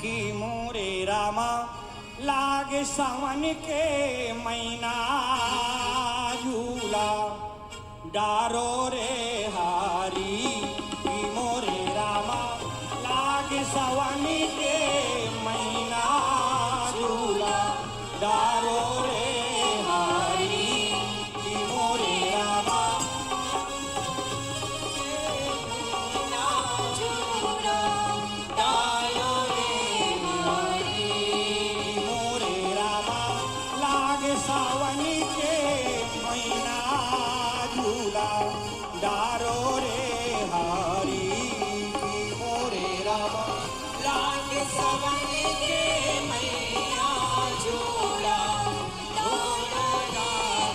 की मोरे रामा लागे सावन के महीना झूला डारो रे हारी की मोरे रामा लागे सावन के महीना झूला डारो रे हारी की मोरे रामा सावनी के महीना झूला डारो रे हारी की मोरे रामा लागे सावनी के महीना झूला डारो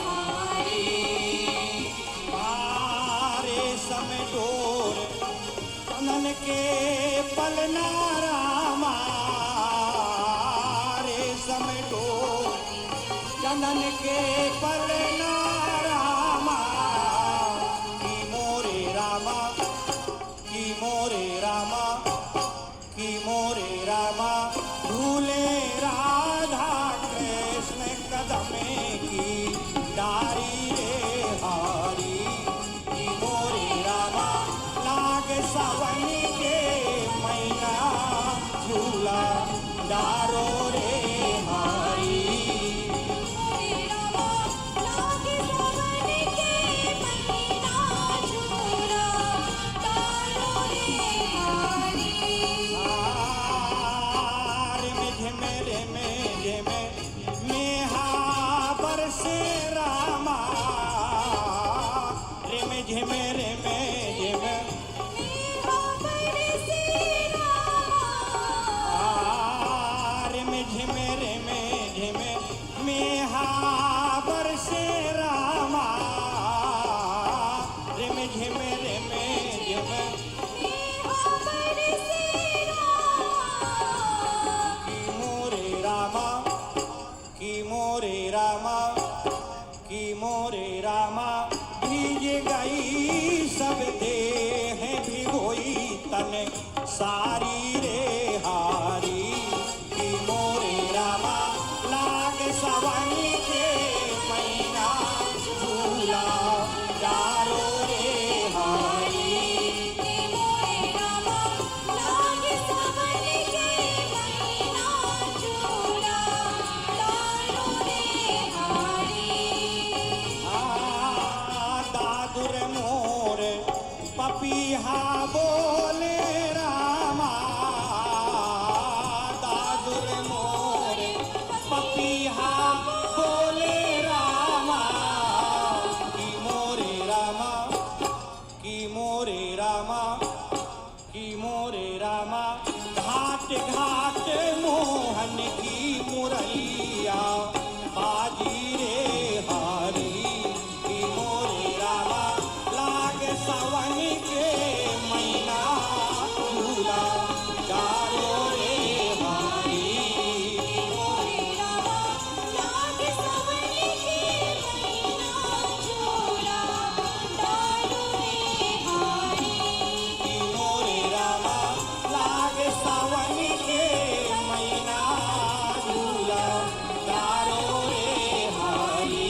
हारी मारे समय डोर कनन के पलना रामा रे समय डोर चंदन के पलना रामा की मोरे रामा की मोरे रामा की मोरे रामा भूले राधा कृष्ण कदमे की डारी रे हारी की मोरे रामा लाग सावनी के महीना झूला डारो रे हारी की मोरे रामा भीज गई सब देह भिगोई तन सारी रे हारी की मोरे रामा लाग सवनी के महीना झूला डारो रे हारी की मोरे रामा लाग सवनी के महीना झूला डारो रे हारी दादुर मोर पपीहा बोले रामा दादुर मोर पपीहा बोले रामा की मोरे रामा की मोरे रामा की मोरे रामा घाट घाट मोहन की मुरलिया बाजी रे हारी की मोरे रामा लाग सावनी के महीना झूला डारो रे हारी की मोरे रामा लाग सावनी के महीना झूला डारो रे हारी की मोरे रामा लाग सावनी के महीना झूला डारो रे हारी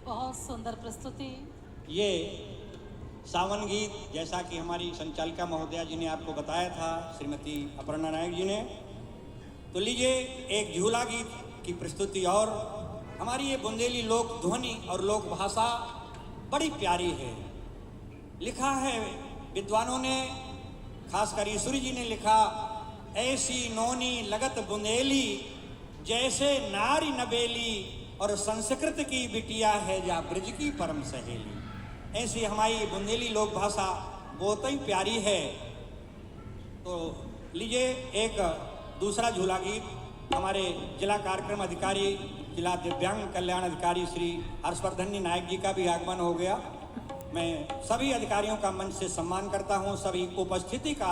बहुत सुंदर प्रस्तुति। ये सावन गीत जैसा कि हमारी संचालिका महोदया जी ने आपको बताया था, श्रीमती अपर्णा नायक जी ने, तो लीजिए एक झूला गीत की प्रस्तुति। और हमारी ये बुंदेली लोक ध्वनि और लोक भाषा बड़ी प्यारी है। लिखा है विद्वानों ने, खासकर ईश्वरी जी ने लिखा, ऐसी नोनी लगत बुंदेली जैसे नारी नबेली और संस्कृत की बिटिया है जा ब्रज की परम सहेली। ऐसी हमारी बुंदेली लोक भाषा बहुत ही प्यारी है। तो लीजिए एक दूसरा झूला गीत हमारे जिला कार्यक्रम अधिकारी, जिला दिव्यांग कल्याण अधिकारी श्री हर्षवर्धन नायक जी का भी आगमन हो गया। मैं सभी अधिकारियों का मंच से सम्मान करता हूं, सभी उपस्थिति का,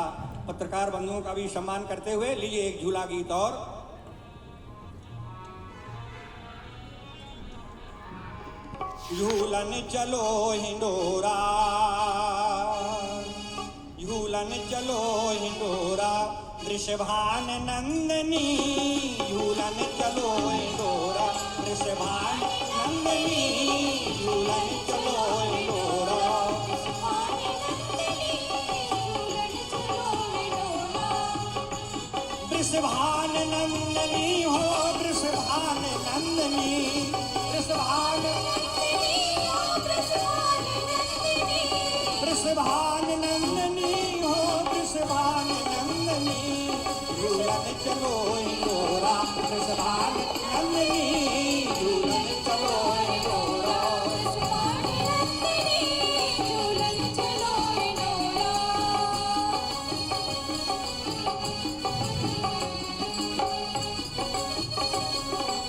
पत्रकार बंधुओं का भी सम्मान करते हुए लीजिए एक झूला गीत और। झूलन चलो हिंडोरा, झूलन चलो हिंडोरा, वृषभान नंदनी, झूलन चलो हिंडोरा, वृषभान नंदनी, झूलन चलो हिंडोरा। वृषभान नंदनी हो, वृषभान नंदनी, वृषभान वृषभान नंदनी हो, वृषभान नंदनी, झूलन चलो हिंडोरा, वृषभान नंदनी, झूलन चलो हिंडोरा।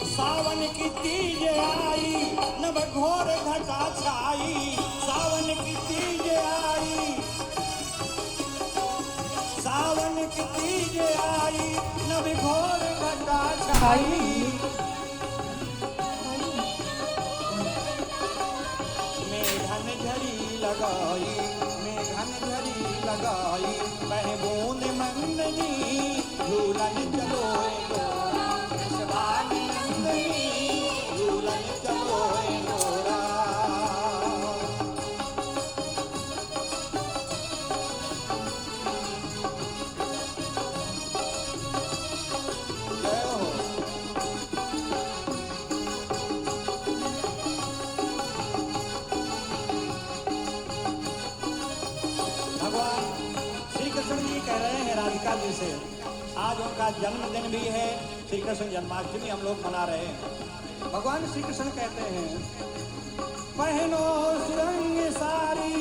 सावन की तीज आई, नव घोर घटा छाई, सावन की तीज आई, सावन की तीज आई, नव घोर घटा छाई। मेघन झरी लगाई, मेघन झरी लगाई, बह बूंद मंदनी, झूलन चलो हिंडोरा, वृषभान नंदनी, झूलन चलो हिंडोरा। जय हो। भगवान श्री कृष्ण जी कह रहे हैं राधिका जी से, आज उनका जन्मदिन भी है, श्री कृष्ण जन्माष्टमी हम लोग मना रहे हैं। भगवान श्री कृष्ण कहते हैं, पहनो सुरंग सारी,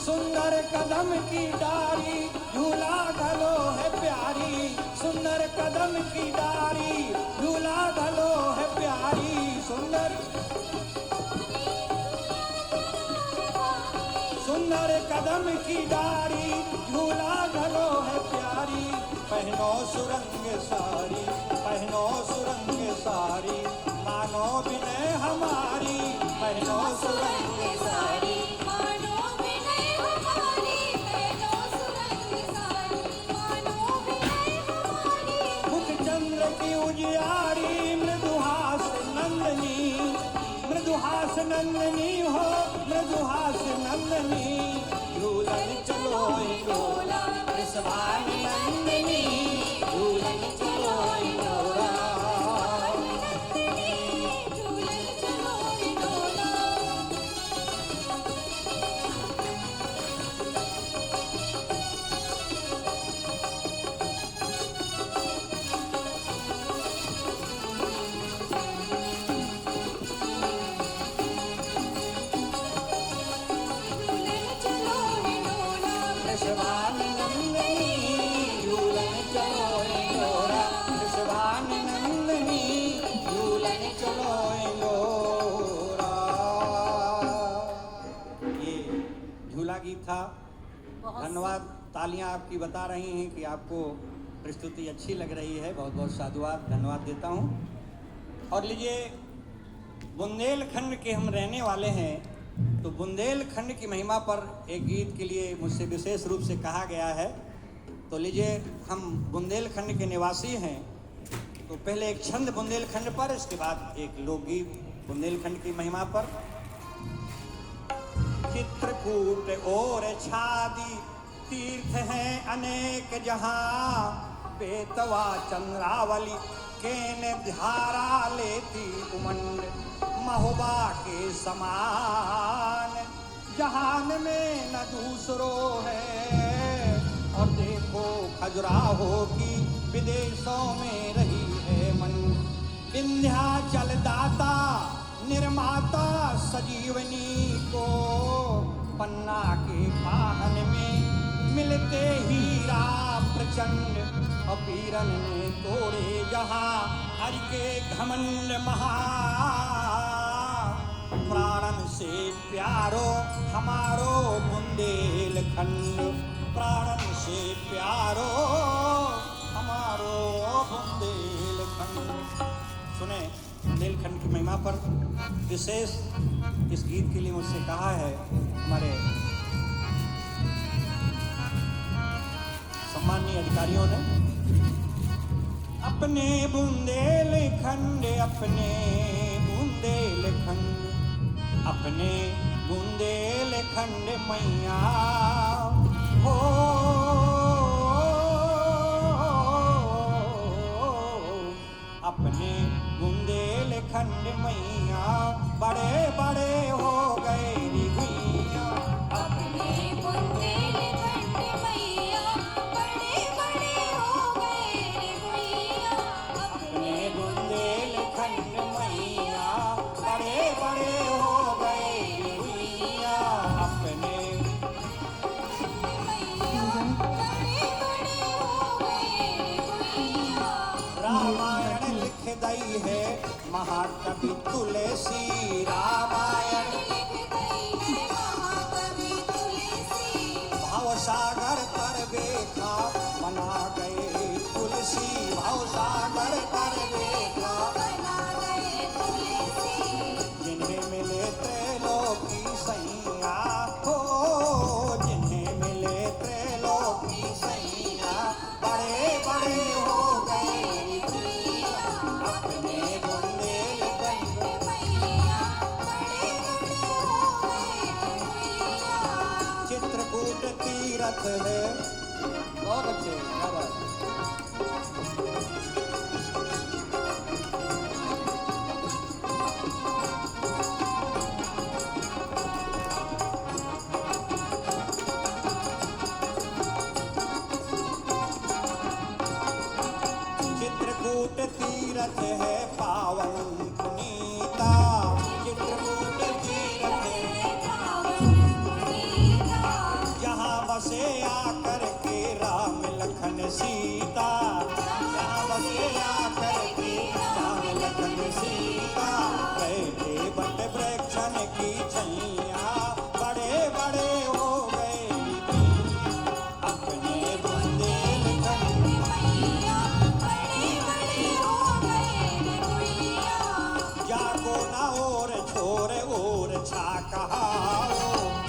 सुंदर कदम की डारी, झूला घलो है प्यारी, सुंदर कदम की डारी, झूला घलो है प्यारी, सुंदर सुंदर कदम की डारी, झूला घलो है प्यारी, पहनो सुरंग सारी, पहनो सुरंग सारी, मानो विनय हमारी, पहनो सुरंग सारी, मानो विनय हमारी, पहनो सुरंग सारी, मानो विनय हमारी। मुख चंद्र की उजियारी, मृदुहास नंदनी, मृदुहास नंदनी हो, मृदुहास नंदनी, झूलन चलो हिंडोरा, वृषभान नंदनी, झूलन चलो हिंडोरा। झूलन चलो हिंडोरा। झूलन चलो हिंडोरा, वृषभान नंदनी, झूलन चलो हिंडोरा, वृषभान नंदनी, झूलन चलो हिंडोरा। ये झूला गीत था। धन्यवाद। तालियां आपकी बता रही हैं कि आपको प्रस्तुति अच्छी लग रही है। बहुत बहुत साधुवाद, धन्यवाद देता हूं। और लीजिए, बुंदेलखंड के हम रहने वाले हैं, तो बुंदेलखंड की महिमा पर एक गीत के लिए मुझसे विशेष रूप से कहा गया है। तो लीजिए, हम बुंदेलखंड के निवासी हैं, तो पहले एक छंद बुंदेलखंड पर, इसके बाद एक लोकगीत बुंदेलखंड की महिमा पर। चित्रकूट और छादी तीर्थ हैं अनेक जहां, बेतवा चंद्रावली केन धारा लेती उमंड, महोबा के समान जहान में न दूसरो है। और देखो खजुराहो की विदेशों में रही है मन, विंध्याचल दाता निर्माता सजीवनी को, पन्ना के पाहन में मिलते हीरा प्रचंड, अपीरन ने तोड़े जहां हरि के घमंड महा। प्राणन से प्यारो हमारो बुंदेलखंड, प्राणन से प्यारो हमारो बुंदेलखंड। सुने बुंदेलखंड की महिमा पर विशेष इस गीत के लिए मुझसे कहा है हमारे सम्मानीय अधिकारियों ने, अपने बुंदेलखंड, अपने बुंदेलखंड, अपने बुंदेलखंड मैया हो, अपने बुंदेलखंड मैया बड़े बड़े हो गए रे गुइया, अपने बुंदेलखंड मैया बड़े बड़े हो गए रे गुइया, अपने बुंदेलखंड मैया बड़े बड़े हो गए रे गुइया, अपने मैया बड़े बड़े हो गए रे गुइया। रामायण लिख दई है महाकवि तुलसी, रामायण लिख गई है महाकवि तुलसी, भावसागर पर बेखा बना गए तुलसी, भावसागर पर बेखा बना गए तुलसी, जिन्हें मिले त्रैलोकी सैया हो, जिन्हें मिले त्रैलोकी सैया बड़े बड़े हो गए रे गुइया, अपने बुंदेलखंड मैया बड़े बड़े हो गए रे गुइया। चित्रकूट तीरथ है। बहुत अच्छे, क्या बात है। चित्रकूट तीरथ है पावन पुनीता, चित्रकूट तीरथ है जहाँ बसे आकर के राम लखन सीता, जहाँ बसे आकर के राम लखन सीता, बैठे बट वृक्षन की छैया बड़े बड़े हो गए रे गुइया, अपने बुंदेलखंड मैया बड़े बड़े हो गए रे गुइया। जागो ना और छोरे और छा कहाओ,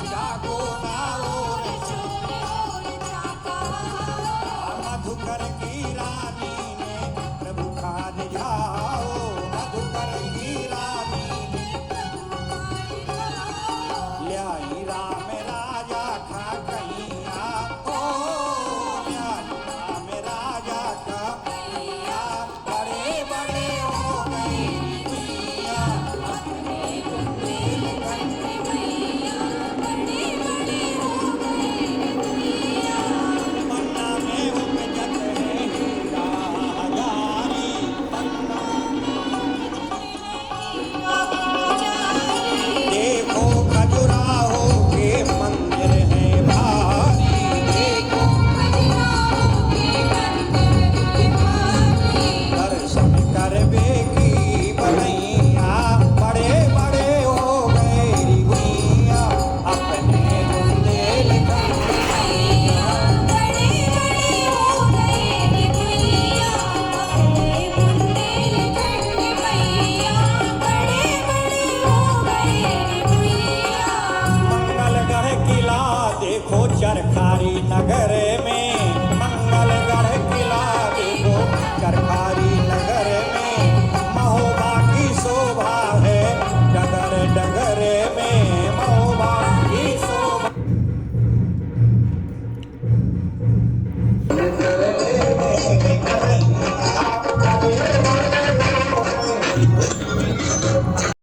जागो ना और छोरे और चाका मधुकर की रानी ने प्रभु का निझाओ, मधुकर की रानी ने ल्याई राम राजा खा कैया हो, ल्याई राम राजा का कैया बड़े बड़े हो गए रे गुइया, अपने बुंदेलखंड मैया बड़े बड़े हो गए रे गुइया। पन्ना में उपजत है हीरा हजारी, पन्ना देखो खजुराहो के मंदिर है भारी, देखो खजुराहो के मंदिर है भारी, दर्शन करबे की बनैया बड़े बड़े हो गए रे गुइया, अपने बुंदेलखंड मैया बड़े बड़े हो गए रे गुइया, अपने बुंदेलखंड मैया बड़े बड़े हो गए रे गुइया। मंगलगढ़ किला देखो चरखारी नगर